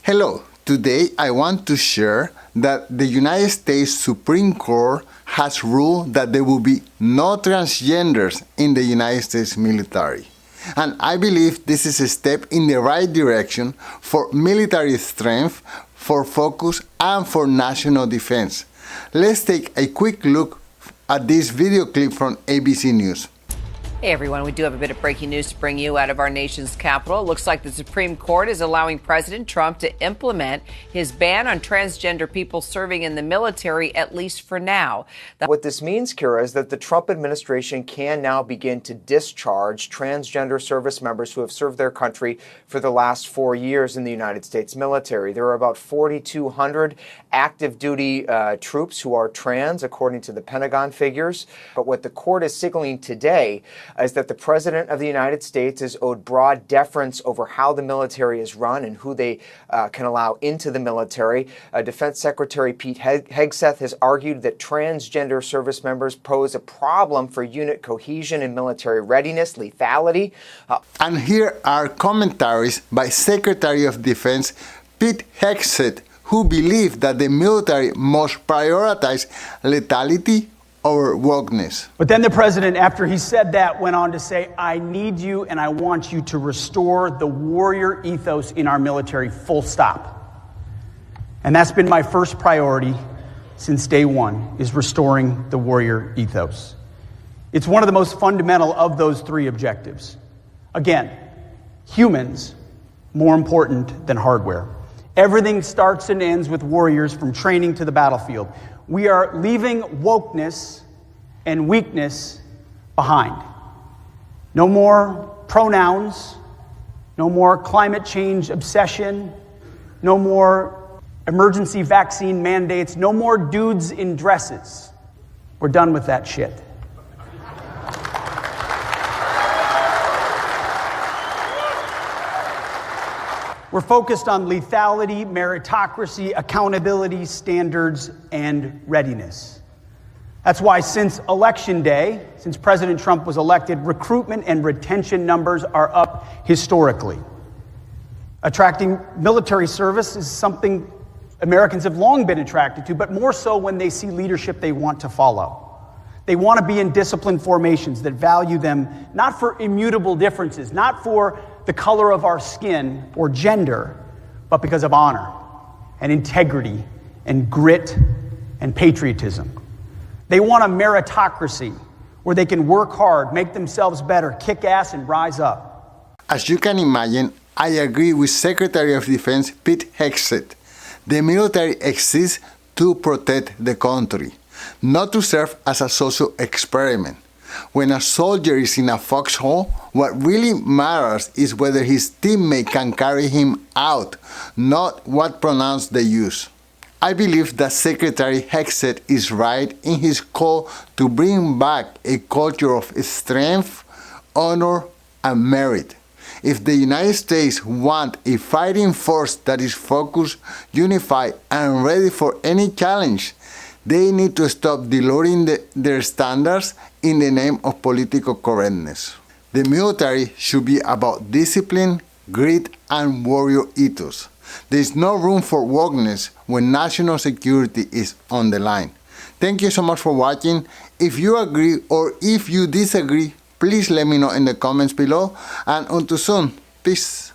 Hello, today I want to share that the United States Supreme Court has ruled that there will be no transgenders in the United States military. And I believe this is a step in the right direction for military strength, for focus, and for national defense. Let's take a quick look at this video clip from ABC News. Hey everyone, we do have a bit of breaking news to bring you out of our nation's capital. It looks like the Supreme Court is allowing President Trump to implement his ban on transgender people serving in the military, at least for now. What this means, Kira, is that the Trump administration can now begin to discharge transgender service members who have served their country for the last 4 years in the United States military. There are about 4,200 active duty troops who are trans, according to the Pentagon figures. But what the court is signaling today is that the President of the United States is owed broad deference over how the military is run and who they can allow into the military. Defense Secretary Pete Hegseth has argued that transgender service members pose a problem for unit cohesion and military readiness, lethality. And here are commentaries by Secretary of Defense Pete Hegseth, who believed that the military must prioritize lethality over wokeness. But then the president, after he said that, went on to say, I need you and I want you to restore the warrior ethos in our military, full stop. And that's been my first priority since day one, is restoring the warrior ethos. It's one of the most fundamental of those three objectives. Again, humans, more important than hardware. Everything starts and ends with warriors from training to the battlefield. We are leaving wokeness and weakness behind. No more pronouns, no more climate change obsession, no more emergency vaccine mandates, no more dudes in dresses. We're done with that shit. We're focused on lethality, meritocracy, accountability, standards, and readiness. That's why since Election Day, since President Trump was elected, recruitment and retention numbers are up historically. Attracting military service is something Americans have long been attracted to, but more so when they see leadership they want to follow. They want to be in disciplined formations that value them not for immutable differences, not for the color of our skin or gender, but because of honor and integrity and grit and patriotism. They want a meritocracy where they can work hard, make themselves better, kick ass, and rise up. As you can imagine, I agree with Secretary of Defense Pete Hegseth. The military exists to protect the country, not to serve as a social experiment. When a soldier is in a foxhole, what really matters is whether his teammate can carry him out, not what pronouns they use. I believe that Secretary Hegseth is right in his call to bring back a culture of strength, honor, and merit. If the United States want a fighting force that is focused, unified, and ready for any challenge, they need to stop diluting their standards in the name of political correctness. The military should be about discipline, grit, and warrior ethos. There is no room for wokeness when national security is on the line. Thank you so much for watching. If you agree or if you disagree, please let me know in the comments below. And until soon, peace.